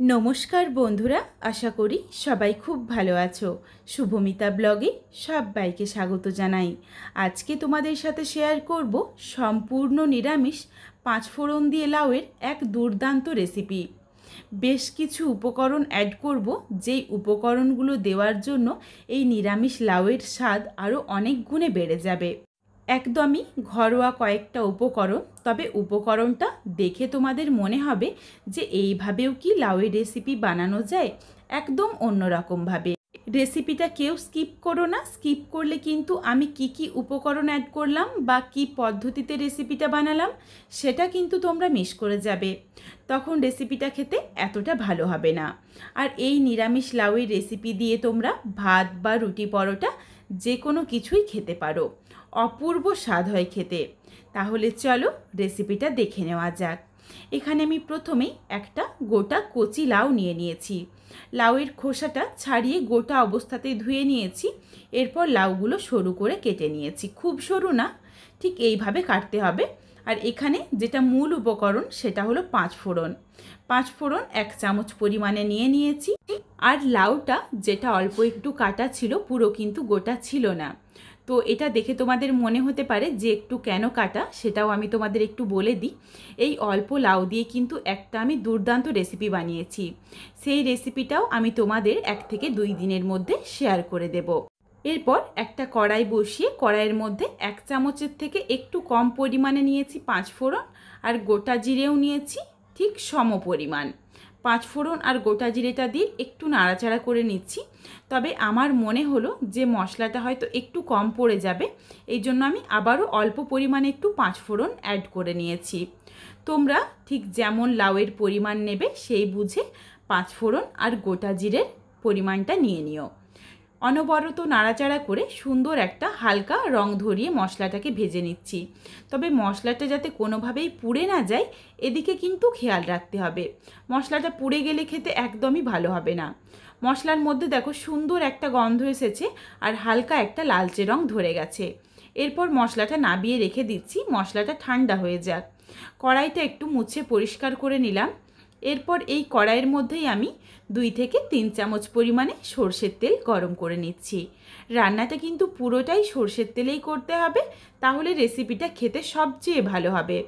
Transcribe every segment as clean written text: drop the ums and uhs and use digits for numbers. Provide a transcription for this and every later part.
নমস্কার বন্ধুরা, আশা করি সবাই খুব ভালো আছো। শুভমিতা ব্লগে সবাইকে স্বাগত জানাই। আজকে তোমাদের সাথে শেয়ার করব সম্পূর্ণ নিরামিষ 5 ফোড়ন দিয়ে লাউয়ের এক দুর্দান্ত রেসিপি। বেশ কিছু উপকরণ অ্যাড করব, যেই উপকরণগুলো দেওয়ার জন্য এই নিরামিষ লাউয়ের স্বাদ আরও অনেক গুণে বেড়ে যাবে। একদমই ঘরোয়া কয়েকটা উপকরণ, তবে উপকরণটা দেখে তোমাদের মনে হবে যে এইভাবেও কি লাউয়ের রেসিপি বানানো যায়, একদম অন্যরকমভাবে। রেসিপিটা কেউ স্কিপ করো না। স্কিপ করলে কিন্তু আমি কি উপকরণ অ্যাড করলাম বা কি পদ্ধতিতে রেসিপিটা বানালাম সেটা কিন্তু তোমরা মিস করে যাবে। তখন রেসিপিটা খেতে এতটা ভালো হবে না। আর এই নিরামিষ লাউয়ের রেসিপি দিয়ে তোমরা ভাত বা রুটি পরোটা যে কোনো কিছুই খেতে পারো, অপূর্ব স্বাদ হয় খেতে। তাহলে চলো রেসিপিটা দেখে নেওয়া যাক। এখানে আমি প্রথমেই একটা গোটা কচি লাউ নিয়ে নিয়েছি। লাউয়ের খোসাটা ছাড়িয়ে গোটা অবস্থাতেই ধুয়ে নিয়েছি। এরপর লাউগুলো সরু করে কেটে নিয়েছি, খুব সরু না, ঠিক এইভাবে কাটতে হবে। আর এখানে যেটা মূল উপকরণ সেটা হলো 5 ফোড়ন। 5 ফোড়ন 1 চামচ পরিমাণে নিয়ে নিয়েছি। আর লাউটা যেটা অল্প একটু কাটা ছিল, পুরো কিন্তু গোটা ছিল না। তো এটা দেখে তোমাদের মনে হতে পারে যে একটু কেন কাটা, সেটাও আমি তোমাদের একটু বলে দিই। এই অল্প লাউ দিয়ে কিন্তু একটা আমি দুর্দান্ত রেসিপি বানিয়েছি। সেই রেসিপিটাও আমি তোমাদের 1 থেকে 2 দিনের মধ্যে শেয়ার করে দেব। এরপর একটা কড়াই বসিয়ে কড়াইয়ের মধ্যে 1 চামচের থেকে একটু কম পরিমাণে নিয়েছি 5 ফোড়ন, আর গোটা জিরেও নিয়েছি ঠিক সম পরিমাণ। 5 ফোড়ন আর গোটা জিরেটা দিয়ে একটু নাড়াচাড়া করে নিচ্ছি। তবে আমার মনে হলো যে মশলাটা হয়তো একটু কম পড়ে যাবে, এই জন্য আমি আবারও অল্প পরিমাণে একটু 5 ফোড়ন অ্যাড করে নিয়েছি। তোমরা ঠিক যেমন লাউয়ের পরিমাণ নেবে সেই বুঝে 5 ফোড়ন আর গোটা জিরের পরিমাণটা নিয়ে নিও। অনবরত নাড়াচাড়া করে সুন্দর একটা হালকা রং ধরিয়ে মশলাটাকে ভেজে নিচ্ছি। তবে মশলাটা যাতে কোনোভাবেই পুড়ে না যায়, এদিকে কিন্তু খেয়াল রাখতে হবে। মশলাটা পুড়ে গেলে খেতে একদমই ভালো হবে না। মশলার মধ্যে দেখো সুন্দর একটা গন্ধ এসেছে আর হালকা একটা লালচে রং ধরে গেছে। এরপর মশলাটা নাবিয়ে রেখে দিচ্ছি, মশলাটা ঠান্ডা হয়ে যাক। কড়াইটা একটু মুছে পরিষ্কার করে নিলাম। এরপর এই কড়াইয়ের মধ্যেই আমি 2 থেকে 3 চামচ পরিমাণে সর্ষের তেল গরম করে নিচ্ছি। রান্নাটা কিন্তু পুরোটাই সর্ষের তেলেই করতে হবে, তাহলে রেসিপিটা খেতে সবচেয়ে ভালো হবে।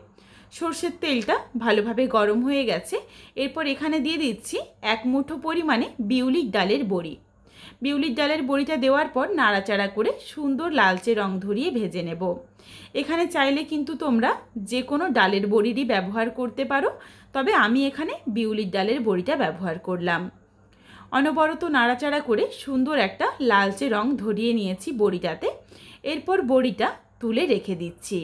সর্ষের তেলটা ভালোভাবে গরম হয়ে গেছে। এরপর এখানে দিয়ে দিচ্ছি 1 মুঠো পরিমাণে বিউলির ডালের বড়ি। বিউলির ডালের বড়িটা দেওয়ার পর নাড়াচাড়া করে সুন্দর লালচে রং ধরিয়ে ভেজে নেব। এখানে চাইলে কিন্তু তোমরা যে কোনো ডালের বড়িরই ব্যবহার করতে পারো, তবে আমি এখানে বিউলির ডালের বড়িটা ব্যবহার করলাম। অনবরত নাড়াচাড়া করে সুন্দর একটা লালচে রং ধরিয়ে নিয়েছি বড়িটাতে। এরপর বড়িটা তুলে রেখে দিচ্ছি।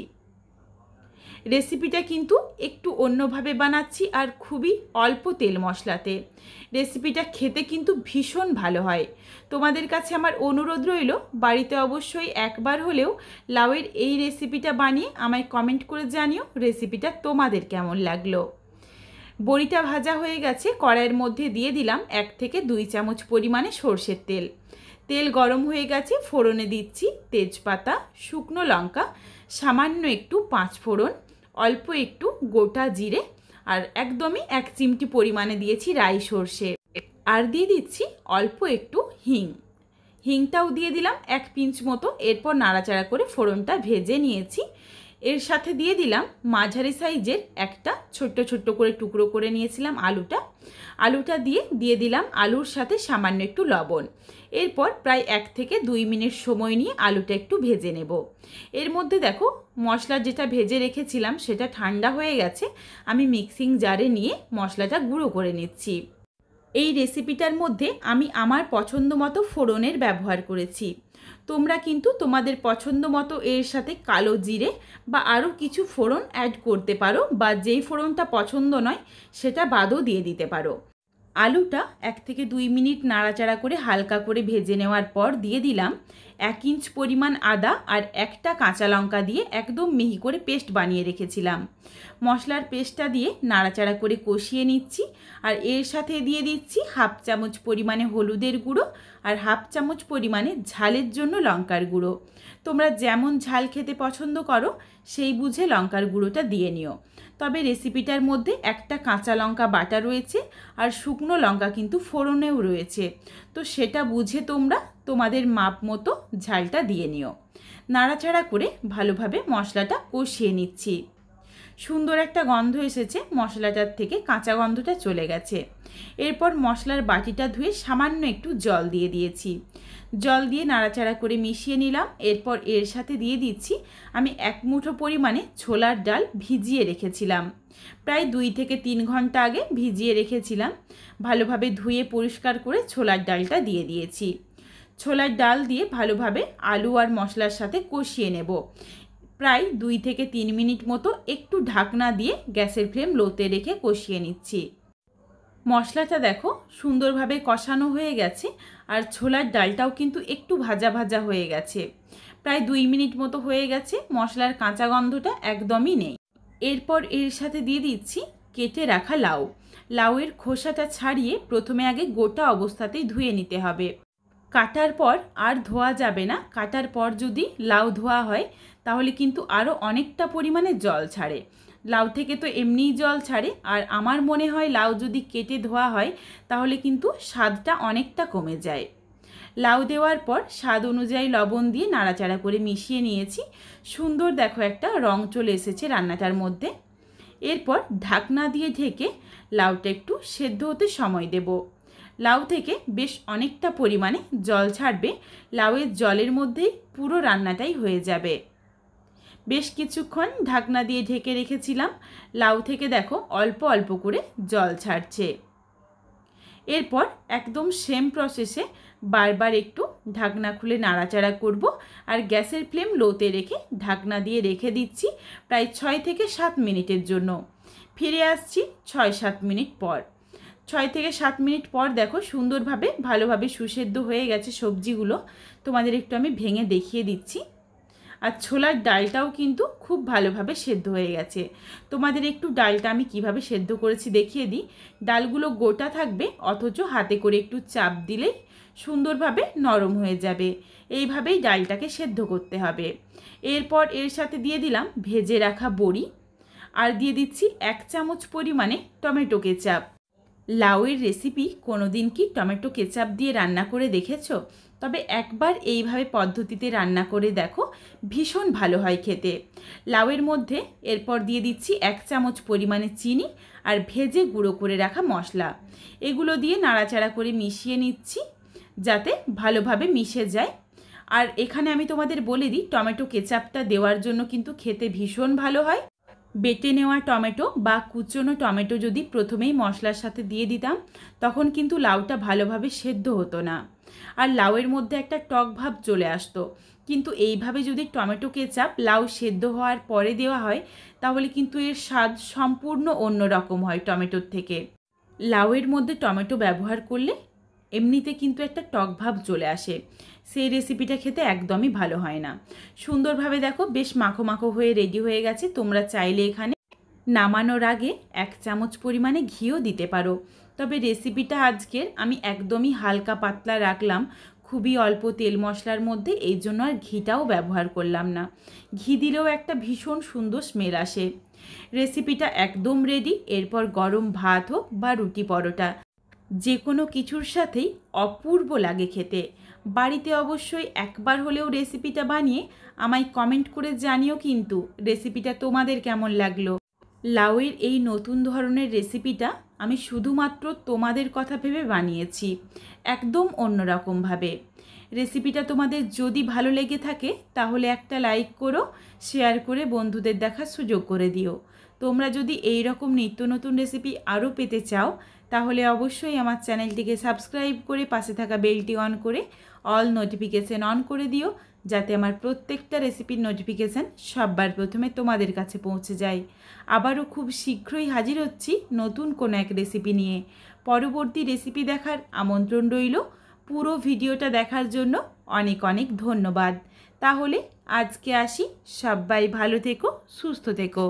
রেসিপিটা কিন্তু একটু অন্যভাবে বানাচ্ছি আর খুবই অল্প তেল মশলাতে। রেসিপিটা খেতে কিন্তু ভীষণ ভালো হয়। তোমাদের কাছে আমার অনুরোধ রইল, বাড়িতে অবশ্যই একবার হলেও লাউয়ের এই রেসিপিটা বানিয়ে আমায় কমেন্ট করে জানিও রেসিপিটা তোমাদের কেমন লাগলো। বড়িটা ভাজা হয়ে গেছে। কড়াইয়ের মধ্যে দিয়ে দিলাম 1 থেকে 2 চামচ পরিমাণে সর্ষের তেল। তেল গরম হয়ে গেছে, ফোড়নে দিচ্ছি তেজপাতা, শুকনো লঙ্কা, সামান্য একটু 5 ফোড়ন, অল্প একটু গোটা জিরে, আর একদমই 1 চিমটি পরিমাণে দিয়েছি রাই সর্ষে। আর দিয়ে দিচ্ছি অল্প একটু হিংটাও দিয়ে দিলাম 1 পিঞ্চ মতো। এরপর নাড়াচাড়া করে ফোড়নটা ভেজে নিয়েছি। এর সাথে দিয়ে দিলাম মাঝারি সাইজের একটা ছোট্ট ছোট্ট করে টুকরো করে নিয়েছিলাম আলুটা দিয়ে দিলাম আলুর সাথে সামান্য একটু লবণ। এরপর প্রায় 1 থেকে 2 মিনিট সময় নিয়ে আলুটা একটু ভেজে নেব। এর মধ্যে দেখো মশলা যেটা ভেজে রেখেছিলাম সেটা ঠান্ডা হয়ে গেছে। আমি মিক্সিং জারে নিয়ে মশলাটা গুঁড়ো করে নিচ্ছি। এই রেসিপিটার মধ্যে আমি আমার পছন্দ মতো ফোড়নের ব্যবহার করেছি। তোমরা কিন্তু তোমাদের পছন্দ মতো এর সাথে কালো জিরে বা আরও কিছু ফোড়ন অ্যাড করতে পারো, বা যেই ফোড়নটা পছন্দ নয় সেটা বাদও দিয়ে দিতে পারো। আলুটা 1 থেকে 2 মিনিট নাড়াচাড়া করে হালকা করে ভেজে নেওয়ার পর দিয়ে দিলাম 1 ইঞ্চ পরিমাণ আদা আর একটা কাঁচা লঙ্কা দিয়ে একদম মিহি করে পেস্ট বানিয়ে রেখেছিলাম। মশলার পেস্টটা দিয়ে নাড়াচাড়া করে কষিয়ে নিচ্ছি। আর এর সাথে দিয়ে দিচ্ছি 1/2 চামচ পরিমাণে হলুদের গুঁড়ো আর 1/2 চামচ পরিমাণে ঝালের জন্য লঙ্কার গুঁড়ো। তোমরা যেমন ঝাল খেতে পছন্দ করো সেই বুঝে লঙ্কার গুঁড়োটা দিয়ে নিও। তবে রেসিপিটার মধ্যে একটা কাঁচা লঙ্কা বাটা রয়েছে আর শুকনো লঙ্কা কিন্তু ফোড়নেও রয়েছে, তো সেটা বুঝে তোমরা তোমাদের মাপ মতো ঝালটা দিয়ে নিও। নাড়াচাড়া করে ভালোভাবে মশলাটা কষিয়ে নিচ্ছি। সুন্দর একটা গন্ধ এসেছে, মশলাটার থেকে কাঁচা গন্ধটা চলে গেছে। এরপর মশলার বাটিটা ধুয়ে সামান্য একটু জল দিয়ে দিয়েছি। জল দিয়ে নাড়াচাড়া করে মিশিয়ে নিলাম। এরপর এর সাথে দিয়ে দিচ্ছি আমি 1 মুঠো পরিমাণে ছোলার ডাল ভিজিয়ে রেখেছিলাম। প্রায় 2 থেকে 3 ঘন্টা আগে ভিজিয়ে রেখেছিলাম। ভালোভাবে ধুয়ে পরিষ্কার করে ছোলার ডালটা দিয়ে দিয়েছি। ছোলার ডাল দিয়ে ভালোভাবে আলু আর মশলার সাথে কষিয়ে নেব। প্রায় 2 থেকে 3 মিনিট মতো একটু ঢাকনা দিয়ে গ্যাসের ফ্লেম লোতে রেখে কষিয়ে নিচ্ছি। মশলাটা দেখো সুন্দরভাবে কষানো হয়ে গেছে আর ছোলার ডালটাও কিন্তু একটু ভাজা ভাজা হয়ে গেছে। প্রায় 2 মিনিট মতো হয়ে গেছে, মশলার কাঁচা গন্ধটা একদমই নেই। এরপর এর সাথে দিয়ে দিচ্ছি কেটে রাখা লাউ। লাউয়ের খোসাটা ছাড়িয়ে প্রথমে আগে গোটা অবস্থাতেই ধুয়ে নিতে হবে। কাটার পর আর ধোয়া যাবে না। কাটার পর যদি লাউ ধোয়া হয় তাহলে কিন্তু আরও অনেকটা পরিমাণে জল ছাড়ে। লাউ থেকে তো এমনিই জল ছাড়ে, আর আমার মনে হয় লাউ যদি কেটে ধোয়া হয় তাহলে কিন্তু স্বাদটা অনেকটা কমে যায়। লাউ দেওয়ার পর স্বাদ অনুযায়ী লবণ দিয়ে নাড়াচাড়া করে মিশিয়ে নিয়েছি। সুন্দর দেখো একটা রং চলে এসেছে রান্নাটার মধ্যে। এরপর ঢাকনা দিয়ে ঢেকে লাউটা একটু সেদ্ধ হতে সময় দেব। লাউ থেকে বেশ অনেকটা পরিমাণে জল ছাড়বে। লাউয়ের জলের মধ্যেই পুরো রান্নাটাই হয়ে যাবে। বেশ কিছুক্ষণ ঢাকনা দিয়ে ঢেকে রেখেছিলাম। লাউ থেকে দেখো অল্প অল্প করে জল ছাড়ছে। এরপর একদম সেম প্রসেসে বারবার একটু ঢাকনা খুলে নাড়াচাড়া করব আর গ্যাসের ফ্লেম লোতে রেখে ঢাকনা দিয়ে রেখে দিচ্ছি প্রায় 6 থেকে 7 মিনিটের জন্য। ফিরে আসছি 6-7 মিনিট পর। 6 থেকে 7 মিনিট পর দেখো সুন্দরভাবে ভালোভাবে সুসেদ্ধ হয়ে গেছে সবজিগুলো। তোমাদের একটু আমি ভেঙে দেখিয়ে দিচ্ছি। আর ছোলার ডালটাও কিন্তু খুব ভালোভাবে সেদ্ধ হয়ে গেছে। তোমাদের একটু ডালটা আমি কিভাবে সেদ্ধ করেছি দেখিয়ে দিই। ডালগুলো গোটা থাকবে, অথচ হাতে করে একটু চাপ দিলেই সুন্দরভাবে নরম হয়ে যাবে। এইভাবেই ডালটাকে সেদ্ধ করতে হবে। এরপর এর সাথে দিয়ে দিলাম ভেজে রাখা বড়ি আর দিয়ে দিচ্ছি 1 চামচ পরিমাণে টমেটো কেচাপ। লাউয়ের রেসিপি কোনোদিন কি টমেটো কেচাপ দিয়ে রান্না করে দেখেছো? তবে একবার এইভাবে পদ্ধতিতে রান্না করে দেখো, ভীষণ ভালো হয় খেতে। লাউয়ের মধ্যে এরপর দিয়ে দিচ্ছি 1 চামচ পরিমাণে চিনি আর ভেজে গুঁড়ো করে রাখা মশলা। এগুলো দিয়ে নাড়াচাড়া করে মিশিয়ে নিচ্ছি যাতে ভালোভাবে মিশে যায়। আর এখানে আমি তোমাদের বলে দিই, টমেটো কেচাপটা দেওয়ার জন্য কিন্তু খেতে ভীষণ ভালো হয়। বেটে নেওয়া টমেটো বা কুচনো টমেটো যদি প্রথমেই মশলার সাথে দিয়ে দিতাম তখন কিন্তু লাউটা ভালোভাবে সেদ্ধ হতো না আর লাউয়ের মধ্যে একটা টক ভাব চলে আসতো। কিন্তু এইভাবে যদি টমেটো কেচাপ লাউ সেদ্ধ হওয়ার পরে দেওয়া হয় তাহলে কিন্তু এর স্বাদ সম্পূর্ণ অন্য রকম হয় টমেটোর থেকে। লাউয়ের মধ্যে টমেটো ব্যবহার করলে এমনিতে কিন্তু একটা টক ভাব চলে আসে, সেই রেসিপিটা খেতে একদমই ভালো হয় না। সুন্দরভাবে দেখো বেশ মাখো মাখো হয়ে রেডি হয়ে গেছে। তোমরা চাইলে এখানে নামানোর আগে 1 চামচ পরিমাণে ঘিও দিতে পারো। তবে রেসিপিটা আজকের আমি একদমই হালকা পাতলা রাখলাম, খুবই অল্প তেল মশলার মধ্যে, এই জন্য আর ঘিটাও ব্যবহার করলাম না। ঘি দিলেও একটা ভীষণ সুন্দর স্মেল আসে। রেসিপিটা একদম রেডি। এরপর গরম ভাত হোক বা রুটি পরোটা, যে কোনো কিছুর সাথেই অপূর্ব লাগে খেতে। বাড়িতে অবশ্যই একবার হলেও রেসিপিটা বানিয়ে আমায় কমেন্ট করে জানিও কিন্তু রেসিপিটা তোমাদের কেমন লাগলো। লাউয়ের এই নতুন ধরনের রেসিপিটা আমি শুধুমাত্র তোমাদের কথা ভেবে বানিয়েছি, একদম অন্যরকমভাবে। রেসিপিটা তোমাদের যদি ভালো লেগে থাকে তাহলে একটা লাইক করো, শেয়ার করে বন্ধুদের দেখার সুযোগ করে দিও। তোমরা যদি এই রকম নিত্য নতুন রেসিপি আরও পেতে চাও তাহলে অবশ্যই আমার চ্যানেলটিকে সাবস্ক্রাইব করে পাশে থাকা বেলটি অন করে অল নোটিফিকেশান অন করে দিও, যাতে আমার প্রত্যেকটা রেসিপির নোটিফিকেশান সবার প্রথমে তোমাদের কাছে পৌঁছে যায়। আবারও খুব শীঘ্রই হাজির হচ্ছি নতুন কোনো এক রেসিপি নিয়ে। পরবর্তী রেসিপি দেখার আমন্ত্রণ রইল। পুরো ভিডিওটা দেখার জন্য অনেক অনেক ধন্যবাদ। তাহলে আজকে আসি, সবাই ভালো থেকো, সুস্থ থেকো।